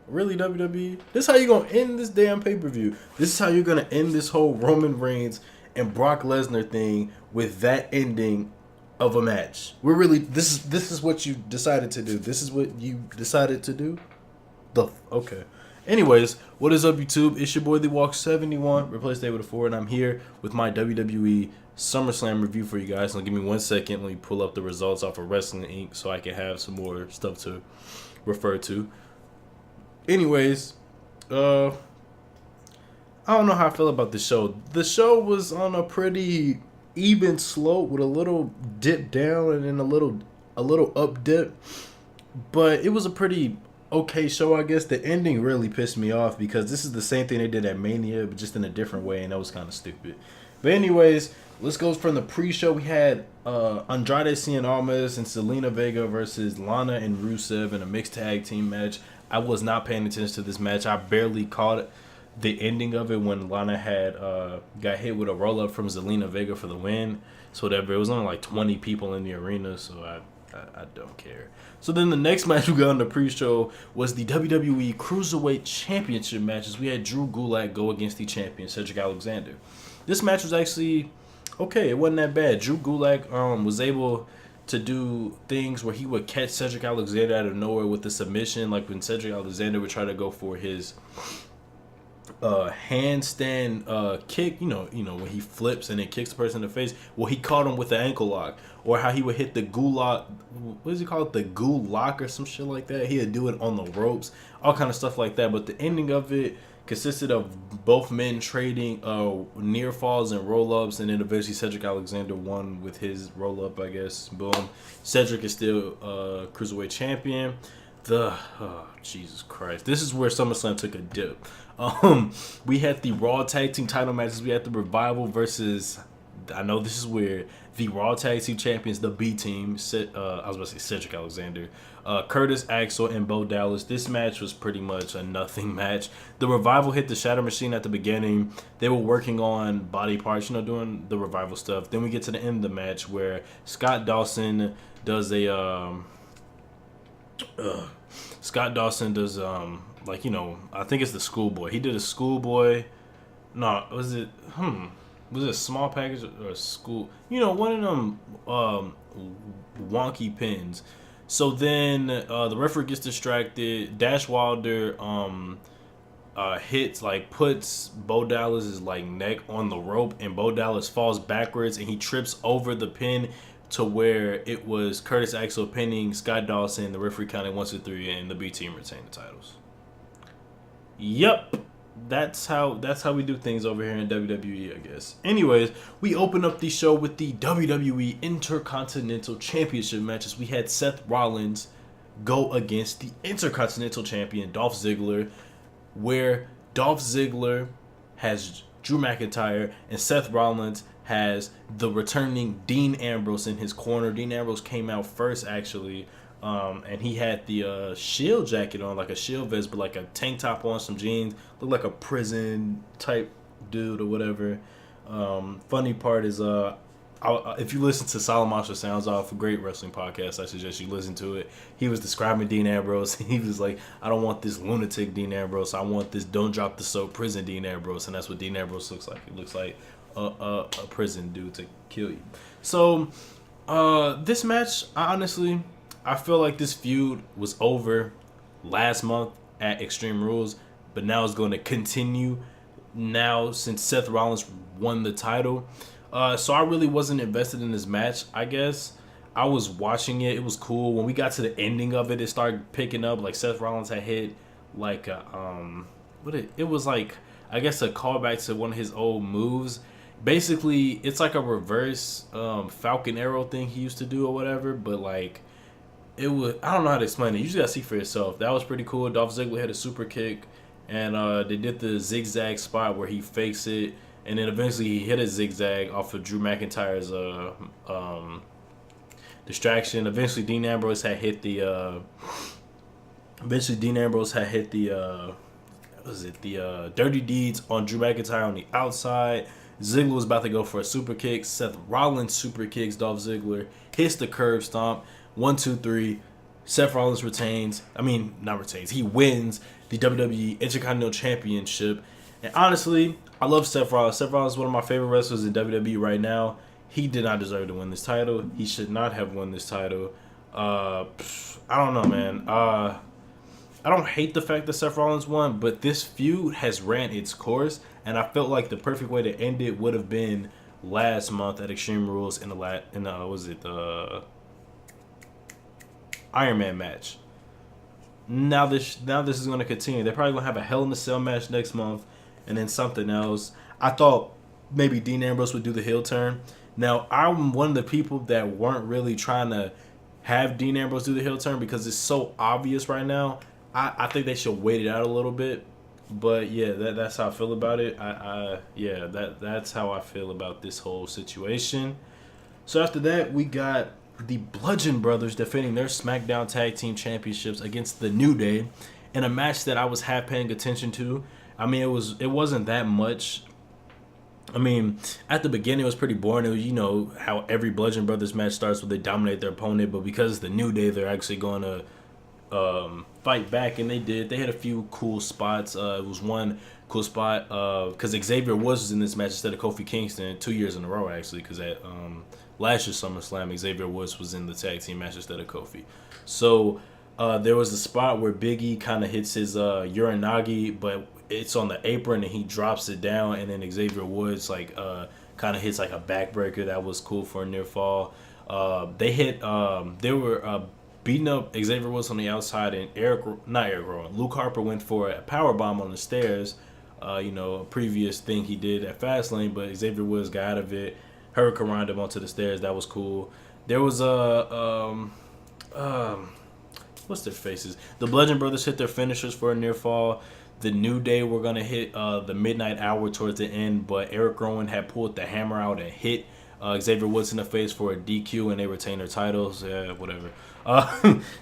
Really, WWE? This is how you gonna end this damn pay-per-view. This is how you're gonna end this whole Roman Reigns and Brock Lesnar thing with that ending of a match. We're really this is what you decided to do. This is what you decided to do. Okay. Anyways, what is up, YouTube? It's your boy The Walk 71, replace Day with a 4, and I'm here with my WWE SummerSlam review for you guys. Now give me 1 second. Let me pull up the results off of Wrestling Inc. so I can have some more stuff to refer to. Anyways, I don't know how I feel about the show. The show was on a pretty even slope with a little dip down and then a little up dip, but it was a pretty okay show, I guess. The ending really pissed me off because this is the same thing they did at Mania, but just in a different way, and that was kind of stupid. But anyways, let's go from the pre-show. We had Andrade Cien Almas and Zelina Vega versus Lana and Rusev in a mixed tag team match. I was not paying attention to this match. I barely caught the ending of it when Lana had got hit with a roll-up from Zelina Vega for the win. So whatever, it was only like 20 people in the arena, so I don't care. So then the next match we got on the pre-show was the WWE Cruiserweight Championship matches. We had Drew Gulak go against the champion, Cedric Alexander. This match was actually okay. It wasn't that bad. Drew Gulak was able to do things where he would catch Cedric Alexander out of nowhere with the submission, like when Cedric Alexander would try to go for his handstand kick, you know when he flips and then kicks the person in the face. Well, he caught him with the ankle lock, or how he would hit the gulak. What does he call it? The gulak or some shit like that. He'd do it on the ropes, all kind of stuff like that. But the ending of it consisted of both men trading near falls and roll ups, and then eventually Cedric Alexander won with his roll up. I guess. Boom. Cedric is still cruiserweight champion. Jesus Christ. This is where SummerSlam took a dip. We had the Raw Tag Team title matches. We had the Revival versus, I know this is weird, the Raw Tag Team Champions, the B Team. I was about to say Cedric Alexander, Curtis Axel, and Bo Dallas. This match was pretty much a nothing match. The Revival hit the Shatter Machine at the beginning. They were working on body parts, doing the Revival stuff. Then we get to the end of the match where Scott Dawson does I think it's the schoolboy. He did a schoolboy. No, was it a small package or a school? One of them wonky pins. So then the referee gets distracted. Dash Wilder puts Bo Dallas's neck on the rope, and Bo Dallas falls backwards and he trips over the pin to where it was Curtis Axel pinning Scott Dawson. The referee counted 1, 2, 3, and the B Team retained the titles. Yep, that's how we do things over here in WWE, I guess. Anyways, we open up the show with the WWE Intercontinental Championship matches. We had Seth Rollins go against the Intercontinental Champion Dolph Ziggler, where Dolph Ziggler has Drew McIntyre and Seth Rollins has the returning Dean Ambrose in his corner. Dean Ambrose came out first, actually, and he had the shield jacket on, like a shield vest, but like a tank top on, some jeans. Looked like a prison type dude or whatever. Funny part is, if you listen to Salamanca Sounds Off, a great wrestling podcast, I suggest you listen to it. He was describing Dean Ambrose. He was like, I don't want this lunatic Dean Ambrose. I want this don't drop the soap prison Dean Ambrose. And that's what Dean Ambrose looks like. He looks like a prison dude to kill you. So this match, I feel like this feud was over last month at Extreme Rules, but now it's going to continue now since Seth Rollins won the title. So I really wasn't invested in this match, I guess. I was watching it. It was cool. When we got to the ending of it, it started picking up. Like Seth Rollins had hit it was like, I guess, a callback to one of his old moves. Basically, it's like a reverse Falcon Arrow thing he used to do or whatever, but it was, I don't know how to explain it. You just gotta see for yourself. That was pretty cool. Dolph Ziggler had a super kick, and they did the zigzag spot where he fakes it, and then eventually he hit a zigzag off of Drew McIntyre's distraction. Eventually Dean Ambrose had hit the Dirty Deeds on Drew McIntyre on the outside. Ziggler was about to go for a super kick. Seth Rollins super kicks Dolph Ziggler, hits the curb stomp. 1, 2, 3. Seth Rollins retains. I mean, not retains. He wins the WWE Intercontinental Championship. And honestly, I love Seth Rollins. Seth Rollins is one of my favorite wrestlers in WWE right now. He did not deserve to win this title. He should not have won this title. I don't know, man. I don't hate the fact that Seth Rollins won, but this feud has ran its course, and I felt like the perfect way to end it would have been last month at Extreme Rules in the Iron Man match. Now this is going to continue. They're probably going to have a Hell in a Cell match next month, and then something else. I thought maybe Dean Ambrose would do the heel turn. Now, I'm one of the people that weren't really trying to have Dean Ambrose do the heel turn because it's so obvious right now. I think they should wait it out a little bit. But yeah, that's how I feel about it. That's how I feel about this whole situation. So after that, we got the Bludgeon Brothers defending their SmackDown Tag Team Championships against the New Day in a match that I was half paying attention to. I mean, it wasn't that much. I mean, at the beginning, it was pretty boring. It was, you know, how every Bludgeon Brothers match starts where they dominate their opponent, but because it's the New Day, they're actually going to fight back, and they did. They had a few cool spots. It was one cool spot because Xavier Woods was in this match instead of Kofi Kingston 2 years in a row, actually, because at last year's SummerSlam, Xavier Woods was in the tag team match instead of Kofi. So there was a spot where Big E kind of hits his Uranagi, but it's on the apron and he drops it down, and then Xavier Woods kind of hits like a backbreaker. That was cool for a near fall. They were beating up Xavier Woods on the outside, and Luke Harper went for a power bomb on the stairs. A previous thing he did at Fastlane, but Xavier Woods got out of it. Hurricane around him onto the stairs. That was cool. There was what's their faces? The Bludgeon Brothers hit their finishers for a near fall. The New Day were gonna hit the midnight hour towards the end, but Eric Rowan had pulled the hammer out and hit Xavier Woods in the face for a DQ, and they retained their titles. Yeah, whatever.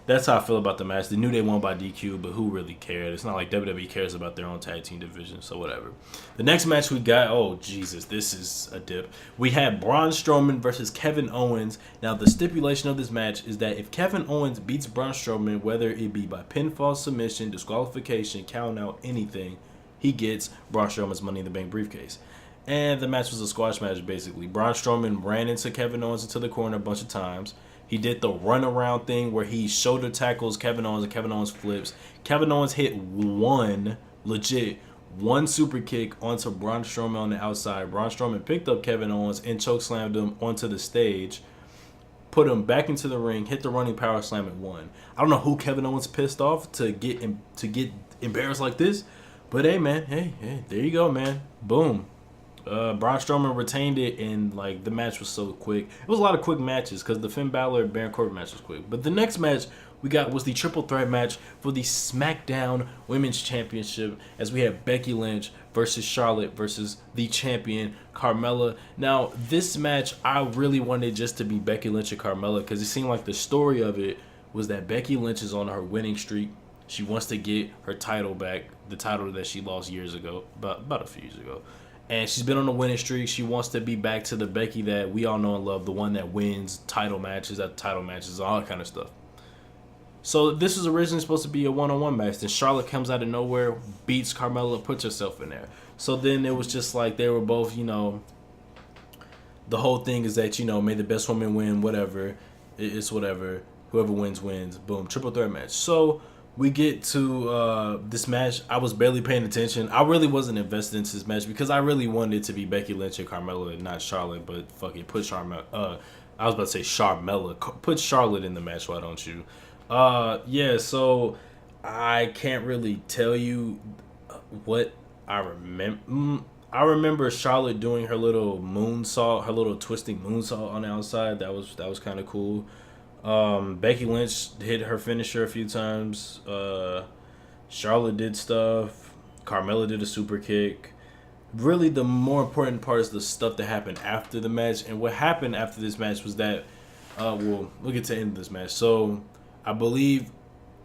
That's how I feel about the match. The New Day won by DQ, but who really cared? It's not like WWE cares about their own tag team division, so whatever. The next match we got, oh Jesus, this is a dip. We had Braun Strowman versus Kevin Owens. Now the stipulation of this match is that if Kevin Owens beats Braun Strowman, whether it be by pinfall, submission, disqualification, count out, anything, he gets Braun Strowman's Money in the Bank briefcase. And the match was a squash match, basically. Braun Strowman ran into Kevin Owens into the corner a bunch of times. He did the runaround thing where he shoulder tackles Kevin Owens and Kevin Owens flips. Kevin Owens hit one super kick onto Braun Strowman on the outside. Braun Strowman picked up Kevin Owens and chokeslammed him onto the stage, put him back into the ring, hit the running power slam and won. I don't know who Kevin Owens pissed off to get embarrassed like this, but hey, man, hey, there you go, man. Boom. Braun Strowman retained it, and like the match was so quick. It was a lot of quick matches because the Finn Balor and Baron Corbin match was quick. But the next match we got was the triple threat match for the SmackDown Women's Championship, as we had Becky Lynch versus Charlotte versus the champion Carmella. Now this match I really wanted just to be Becky Lynch and Carmella because it seemed like the story of it was that Becky Lynch is on her winning streak. She wants to get her title back, the title that she lost years ago, about a few years ago. And she's been on a winning streak. She wants to be back to the Becky that we all know and love, the one that wins title matches, all that kind of stuff. So this was originally supposed to be a one-on-one match. Then Charlotte comes out of nowhere, beats Carmella, puts herself in there. So then it was just like they were both, the whole thing is that, may the best woman win, whatever. It's whatever. Whoever wins, wins. Boom. Triple threat match. So we get to this match. I was barely paying attention. I really wasn't invested into this match because I really wanted it to be Becky Lynch and Carmella and not Charlotte. But fuck it, put Charmella. I was about to say Charmella. Put Charlotte in the match. Why don't you? So I can't really tell you what I remember. I remember Charlotte doing her little moonsault, her little twisting moonsault on the outside. That was kind of cool. Becky Lynch hit her finisher a few times. Charlotte did stuff. Carmella did a super kick. Really, the more important part is the stuff that happened after the match. And what happened after this match was that, we'll get to the end of this match. So, I believe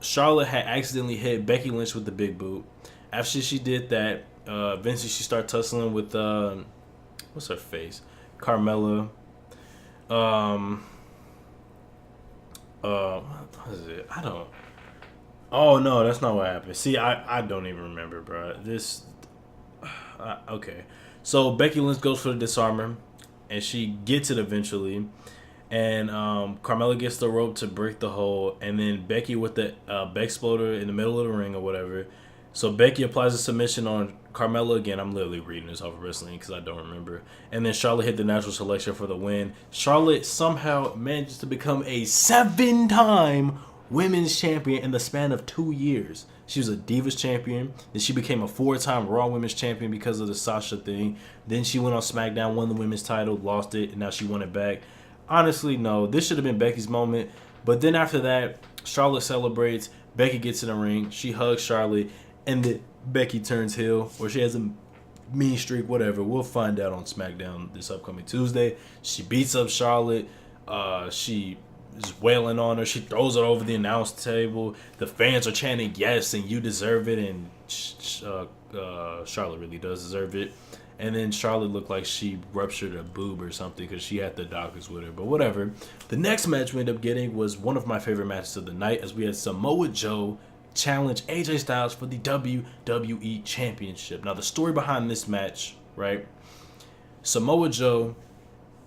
Charlotte had accidentally hit Becky Lynch with the big boot. After she did that, eventually she started tussling with, what's her face? Carmella. What is it? I don't. Oh no, that's not what happened. See, I don't even remember, bro. Okay. So Becky Lynch goes for the disarmer, and she gets it eventually. And Carmella gets the rope to break the hold, and then Becky with the Exploder in the middle of the ring or whatever. So Becky applies a submission on Carmella again. I'm literally reading this off of wrestling because I don't remember. And then Charlotte hit the natural selection for the win. Charlotte somehow manages to become a 7-time women's champion in the span of 2 years. She was a Divas champion. Then she became a 4-time Raw women's champion because of the Sasha thing. Then she went on SmackDown, won the women's title, lost it, and now she won it back. Honestly, no. This should have been Becky's moment. But then after that, Charlotte celebrates. Becky gets in the ring. She hugs Charlotte. And then Becky turns heel. Or she has a mean streak, whatever. We'll find out on SmackDown this upcoming Tuesday. She beats up Charlotte. She is wailing on her. She throws it over the announce table. The fans are chanting, yes, and you deserve it. And Charlotte really does deserve it. And then Charlotte looked like she ruptured a boob or something because she had the doctors with her. But whatever. The next match we ended up getting was one of my favorite matches of the night, as we had Samoa Joe challenge AJ Styles for the WWE Championship. Now, the story behind this match, right? Samoa Joe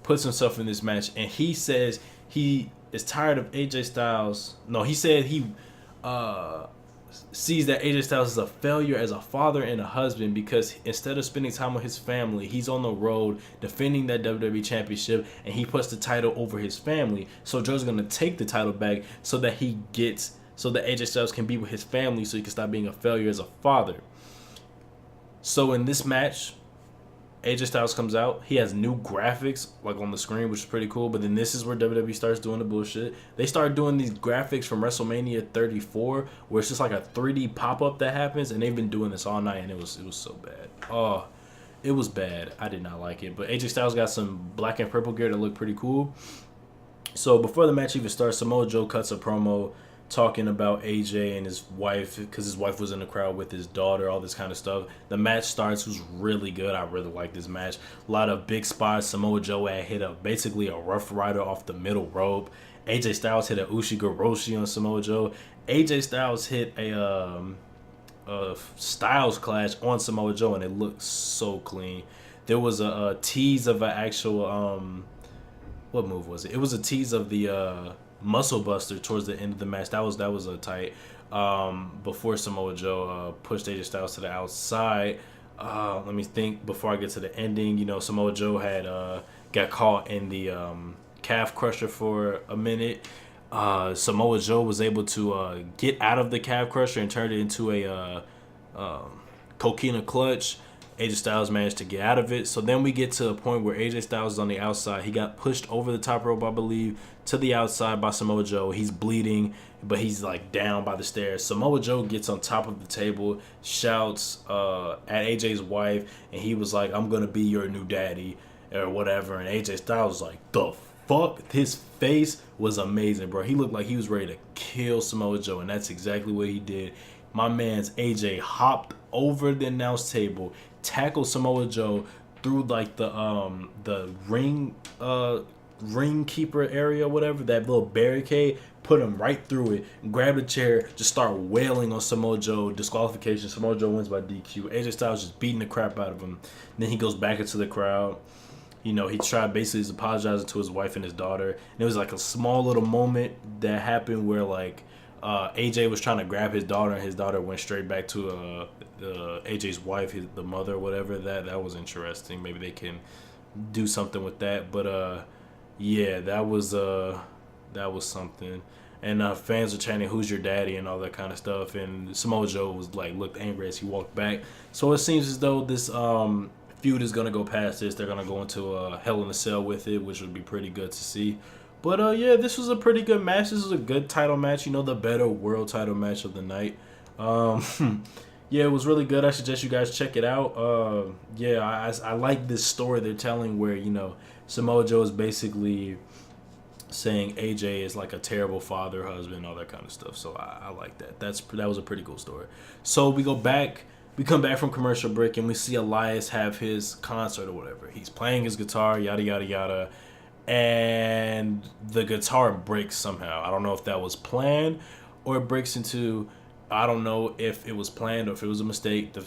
puts himself in this match, and he says he is tired of AJ Styles. No, he said he sees that AJ Styles is a failure as a father and a husband because instead of spending time with his family, he's on the road defending that WWE Championship, and he puts the title over his family. So Joe's going to take the title back so that AJ Styles can be with his family so he can stop being a failure as a father. So in this match, AJ Styles comes out. He has new graphics like on the screen, which is pretty cool. But then this is where WWE starts doing the bullshit. They start doing these graphics from WrestleMania 34, where it's just like a 3D pop-up that happens, and they've been doing this all night, and it was so bad. Oh, it was bad. I did not like it. But AJ Styles got some black and purple gear that looked pretty cool. So before the match even starts, Samoa Joe cuts a promo talking about AJ and his wife, because his wife was in the crowd with his daughter, all this kind of stuff. The match starts. It was really good. I really like this match. A lot of big spots. Samoa Joe had hit basically a Rough Rider off the middle rope. AJ Styles hit a Ushigoroshi on Samoa Joe. AJ Styles hit a Styles Clash on Samoa Joe, and it looked so clean. There was a tease of an actual what move was it? It was a tease of the Muscle Buster towards the end of the match. That was a tight. Before Samoa Joe pushed AJ Styles to the outside. Let me think before I get to the ending. You know, Samoa Joe had got caught in the calf crusher for a minute. Samoa Joe was able to get out of the calf crusher and turn it into a coquina clutch. AJ Styles managed to get out of it. So then we get to a point where AJ Styles is on the outside. He got pushed over the top rope, I believe, to the outside by Samoa Joe. He's bleeding, but he's like down by the stairs. Samoa Joe gets on top of the table, shouts at AJ's wife, and he was like, "I'm going to be your new daddy," or whatever. And AJ Styles was like, "The fuck?" His face was amazing, bro. He looked like he was ready to kill Samoa Joe, and that's exactly what he did. My man's AJ hopped over the announce table, tackled Samoa Joe through like the ring keeper area, whatever, that little barricade, put him right through it, grabbed a chair, just start wailing on Samoa Joe. Disqualification. Samoa Joe wins by DQ. AJ Styles just beating the crap out of him. Then he goes back into the crowd. You know, he tried basically apologizing to his wife and his daughter. And it was like a small little moment that happened where like AJ was trying to grab his daughter, and his daughter went straight back to AJ's wife, the mother, or whatever. That was interesting. Maybe they can do something with that. But yeah, that was something. And fans were chanting, "Who's your daddy?" and all that kind of stuff. And Samoa Joe was like, looked angry as he walked back. So it seems as though this feud is gonna go past this. They're gonna go into a Hell in a Cell with it, which would be pretty good to see. But yeah, this was a pretty good match. This was a good title match. You know, the better world title match of the night. Yeah, it was really good. I suggest you guys check it out. Yeah, I like this story they're telling where, you know, Samoa Joe is basically saying AJ is like a terrible father, husband, all that kind of stuff. So I like that. That was a pretty cool story. So we come back from commercial break, and we see Elias have his concert or whatever. He's playing his guitar, yada, yada, yada. and the guitar breaks somehow. I don't know if that was planned or it breaks into, I don't know if it was planned or if it was a mistake. The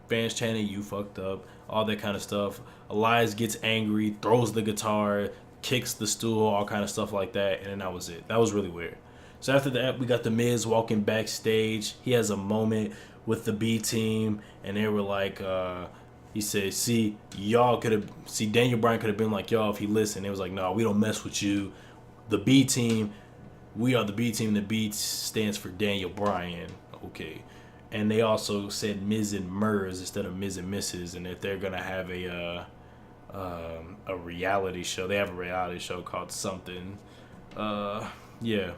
fans chanting, "You fucked up," all that kind of stuff. Elias gets angry, throws the guitar, kicks the stool, all kind of stuff like that, and then that was it. That was really weird. So after that, we got The Miz walking backstage. He has a moment with the B team, and they were like, he said, see, Daniel Bryan could have been like y'all if he listened. It was like, no, we don't mess with you. The B team, we are the B team. The B stands for Daniel Bryan. Okay. And they also said Miz and Mers instead of Miz and Mrs. And that they're going to have a reality show. They have a reality show called something. Yeah.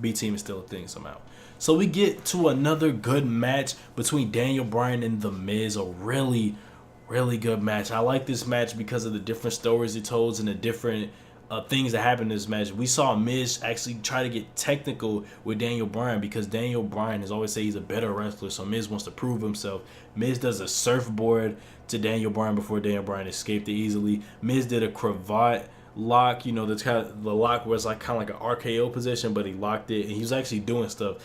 B team is still a thing somehow. So we get to another good match between Daniel Bryan and The Miz. A really, really good match. I like this match because of the different stories it told and the different things that happened in this match. We saw Miz actually try to get technical with Daniel Bryan because Daniel Bryan has always said he's a better wrestler, so Miz wants to prove himself. Miz does a surfboard to Daniel Bryan before Daniel Bryan escaped it easily. Miz did a cravat lock, you know, the lock was like kind of like an RKO position, but he locked it and he was actually doing stuff.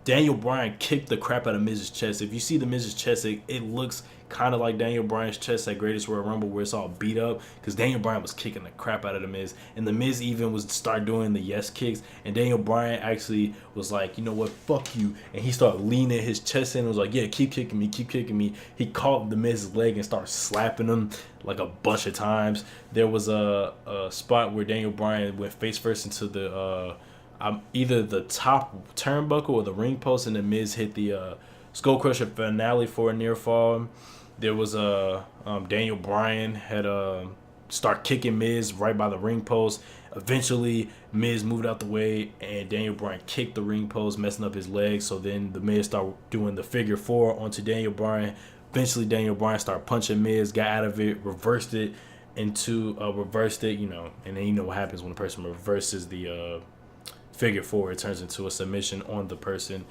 Daniel Bryan kicked the crap out of Miz's chest. If you see the Miz's chest, it looks kind of like Daniel Bryan's chest at Greatest Royal Rumble where it's all beat up because Daniel Bryan was kicking the crap out of the Miz, and the Miz even was start doing the yes kicks, and Daniel Bryan actually was like, you know what, fuck you, and he started leaning his chest in and was like, yeah, keep kicking me. He caught the Miz's leg and started slapping him like a bunch of times. There was a spot where Daniel Bryan went face first into the either the top turnbuckle or the ring post, and the Miz hit the Skull Crusher finale for a near fall. There was Daniel Bryan had start kicking Miz right by the ring post. Eventually, Miz moved out the way, and Daniel Bryan kicked the ring post, messing up his legs. So then the Miz started doing the figure four onto Daniel Bryan. Eventually, Daniel Bryan started punching Miz, got out of it, reversed it, you know, and then you know what happens when a person reverses the figure four. It turns into a submission on the person.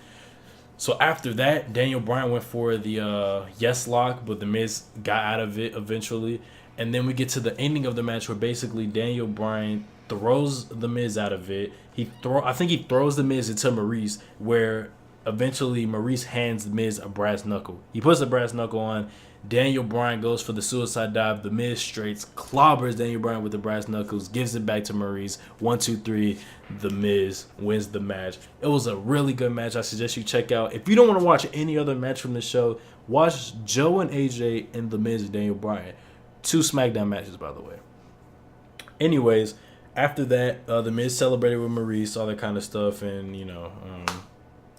So after that, Daniel Bryan went for the yes lock, but the Miz got out of it eventually. And then we get to the ending of the match where basically Daniel Bryan throws the Miz out of it. I think he throws the Miz into Maurice, where eventually Maurice hands the Miz a brass knuckle. He puts a brass knuckle on. Daniel Bryan goes for the suicide dive. The Miz straights, clobbers Daniel Bryan with the brass knuckles, gives it back to Maurice. 1, 2, 3. The Miz wins the match. It was a really good match. I suggest you check out. If you don't want to watch any other match from the show, watch Joe and AJ and The Miz and Daniel Bryan. 2 SmackDown matches, by the way. Anyways, after that, The Miz celebrated with Maurice, all that kind of stuff, and you know,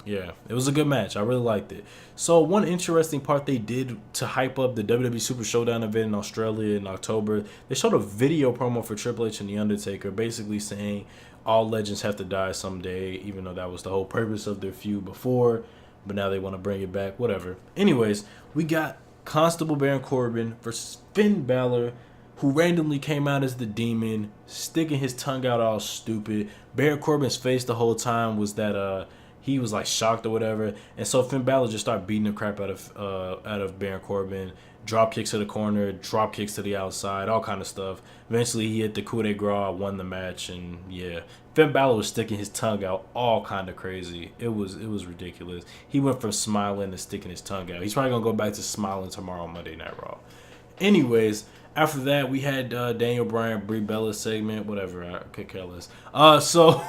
yeah, it was a good match. I really liked it. So one interesting part they did to hype up the WWE Super Showdown event in Australia in October, they showed a video promo for Triple H and The Undertaker, basically saying all legends have to die someday, even though that was the whole purpose of their feud before, but now they want to bring it back, whatever. Anyways, we got Constable Baron Corbin versus Finn Balor, who randomly came out as the Demon, sticking his tongue out all stupid. Baron Corbin's face the whole time was that he was like shocked or whatever, and so Finn Balor just started beating the crap out of Baron Corbin. Drop kicks to the corner, drop kicks to the outside, all kind of stuff. Eventually, he hit the coup de grace, won the match, and yeah, Finn Balor was sticking his tongue out, all kind of crazy. It was ridiculous. He went from smiling to sticking his tongue out. He's probably gonna go back to smiling tomorrow on Monday Night Raw. Anyways, after that, we had Daniel Bryan, Brie Bella segment, whatever. I could care less. So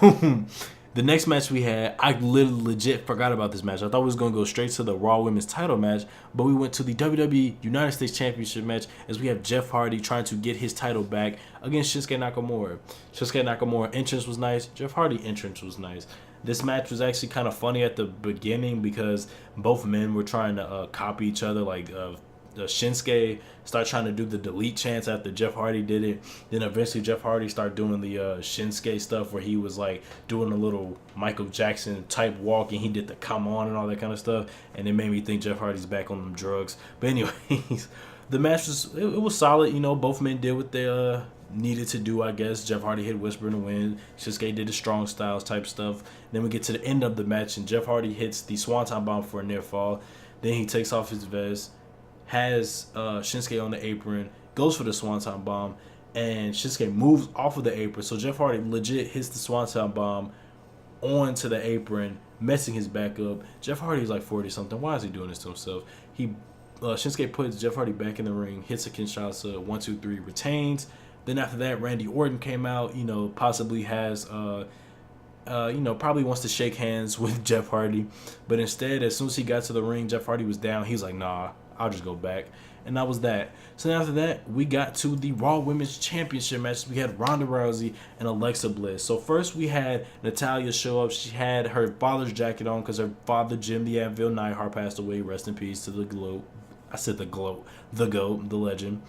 the next match we had, I legit forgot about this match. I thought we was going to go straight to the Raw Women's title match, but we went to the WWE United States Championship match as we have Jeff Hardy trying to get his title back against Shinsuke Nakamura. Shinsuke Nakamura entrance was nice. Jeff Hardy entrance was nice. This match was actually kind of funny at the beginning because both men were trying to copy each other, like Shinsuke started trying to do the delete chants after Jeff Hardy did it. Then eventually Jeff Hardy started doing the Shinsuke stuff where he was like doing a little Michael Jackson type walk and he did the come on and all that kind of stuff. And it made me think Jeff Hardy's back on them drugs. But anyways, the match was it was solid. You know, both men did what they needed to do, I guess. Jeff Hardy hit Whisper in the Wind. Shinsuke did the strong styles type stuff. Then we get to the end of the match and Jeff Hardy hits the Swanton Bomb for a near fall. Then he takes off his vest, has Shinsuke on the apron, goes for the Swanton Bomb. and Shinsuke moves off of the apron. So Jeff Hardy legit hits the Swanton bomb onto the apron, messing his back up. Jeff Hardy's like 40 something. Why is he doing this to himself? Shinsuke puts Jeff Hardy back in the ring, hits a Kinshasa, 1, 2, 3, retains. Then after that, Randy Orton came out. Possibly has probably wants to shake hands with Jeff Hardy, but instead, as soon as he got to the ring, Jeff Hardy was down. He was like, "Nah, I'll just go back." And that was that. So after that, we got to the Raw Women's Championship match. We had Ronda Rousey and Alexa Bliss. So first we had Natalya show up. She had her father's jacket on because her father, Jim the Anvil Neidhart, passed away. Rest in peace to the GOAT. I said the GOAT, the legend.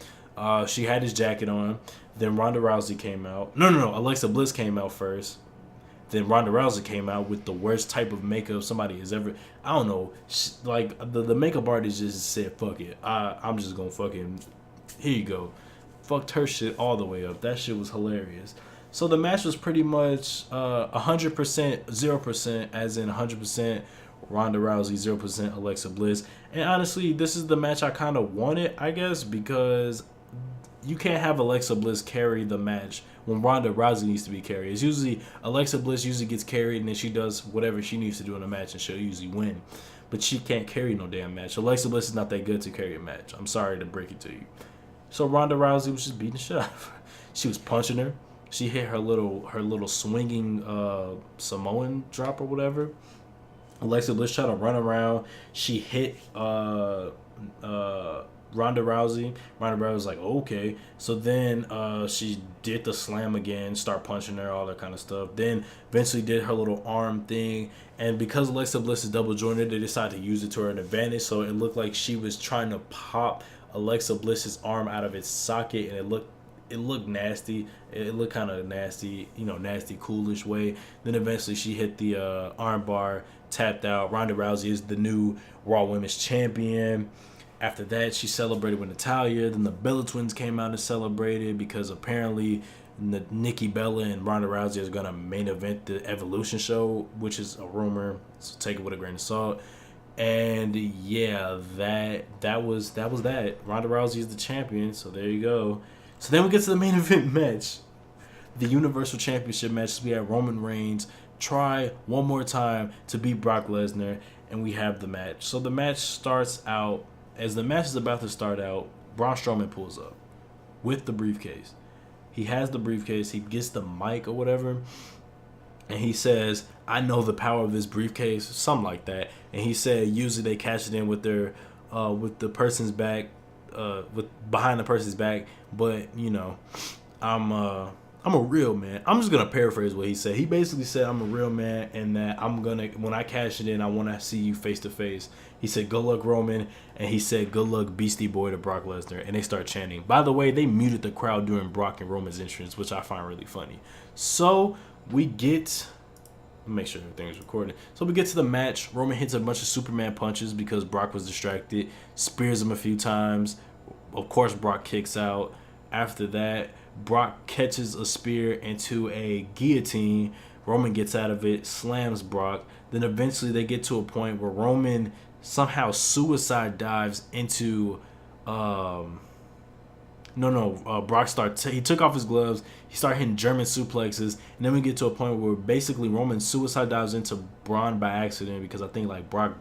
She had his jacket on. Then Ronda Rousey came out. No. Alexa Bliss came out first. Then Ronda Rousey came out with the worst type of makeup somebody has ever. I don't know. Like the makeup artist just said, "Fuck it. I'm just gonna fucking. Here you go." Fucked her shit all the way up. That shit was hilarious. So the match was pretty much 100%, 0%, as in 100% Ronda Rousey, 0% Alexa Bliss. And honestly, this is the match I kind of wanted, I guess, because you can't have Alexa Bliss carry the match when Ronda Rousey needs to be carried. It's usually Alexa Bliss usually gets carried and then she does whatever she needs to do in a match and she'll usually win. But she can't carry no damn match. Alexa Bliss is not that good to carry a match. I'm sorry to break it to you. So Ronda Rousey was just beating the shit out of her. She was punching her. She hit her little swinging Samoan drop or whatever. Alexa Bliss tried to run around. She hit Ronda Rousey. Ronda Rousey was like, okay. So then she did the slam again, start punching her, all that kind of stuff. Then eventually did her little arm thing. And because Alexa Bliss is double jointed, they decided to use it to her advantage. So it looked like she was trying to pop Alexa Bliss's arm out of its socket, and it looked nasty. It looked kind of nasty, nasty, coolish way. Then eventually she hit the arm bar, tapped out. Ronda Rousey is the new Raw Women's Champion. After that, she celebrated with Natalya. Then the Bella Twins came out and celebrated because apparently Nikki Bella and Ronda Rousey is going to main event the Evolution show, which is a rumor, so take it with a grain of salt. And yeah, that was that. Ronda Rousey is the champion, so there you go. So then we get to the main event match, the Universal Championship match. We have Roman Reigns try one more time to beat Brock Lesnar, and we have the match. So the match starts out. As the match is about to start out, Braun Strowman pulls up with the briefcase. He has the briefcase. He gets the mic or whatever, and he says, "I know the power of this briefcase," something like that. And he said, usually they cash it in with their, with the person's back, with behind the person's back. But I'm a real man. I'm just gonna paraphrase what he said. He basically said, "I'm a real man, and that when I cash it in, I want to see you face to face." He said, "Good luck, Roman," and he said, "Good luck, Beastie Boy," to Brock Lesnar, and they start chanting. By the way, they muted the crowd during Brock and Roman's entrance, which I find really funny. So we get. Make sure everything is recorded. So we get to the match. Roman hits a bunch of Superman punches because Brock was distracted. Spears him a few times. Of course, Brock kicks out. After that, Brock catches a spear into a guillotine. Roman gets out of it, slams Brock. Then eventually they get to a point where Roman somehow suicide dives into Brock he took off his gloves, he started hitting German suplexes, and then we get to a point where basically Roman suicide dives into Braun by accident because I think like Brock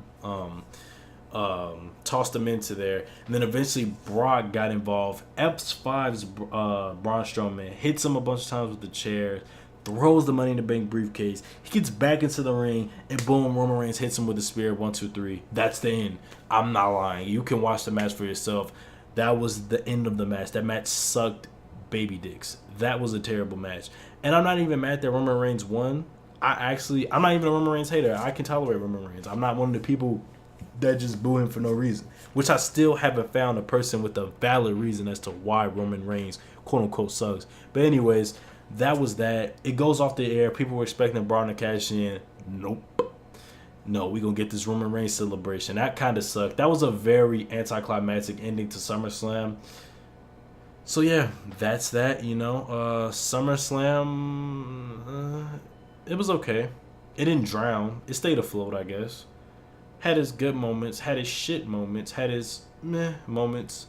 tossed him into there, and then eventually Brock got involved. F5's Braun Strowman hits him a bunch of times with the chair, throws the Money in the Bank briefcase. He gets back into the ring, and boom, Roman Reigns hits him with the spear. 1, 2, 3. That's the end. I'm not lying. You can watch the match for yourself. That was the end of the match. That match sucked baby dicks. That was a terrible match. And I'm not even mad that Roman Reigns won. I'm not even a Roman Reigns hater. I can tolerate Roman Reigns. I'm not one of the people that just boo him for no reason. Which I still haven't found a person with a valid reason as to why Roman Reigns, quote unquote, sucks. But anyways, that was that. It goes off the air. People were expecting Braun to cash in. Nope. No, we're going to get this Roman Reigns celebration. That kind of sucked. That was a very anticlimactic ending to SummerSlam. So yeah, that's that, SummerSlam, it was okay. It didn't drown. It stayed afloat, I guess. Had its good moments, had its shit moments, had its meh moments.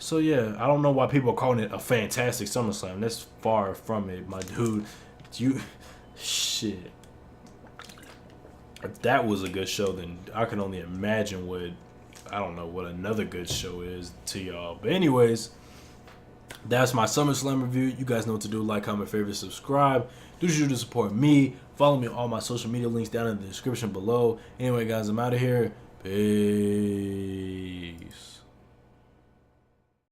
So yeah, I don't know why people are calling it a fantastic SummerSlam. That's far from it, my dude. You shit. If that was a good show, then I can only imagine what I don't know what another good show is to y'all. But anyways, that's my SummerSlam review. You guys know what to do. Like, comment, favorite, subscribe. Do what you do to support me. Follow me on all my social media links down in the description below. Anyway, guys, I'm out of here. Peace.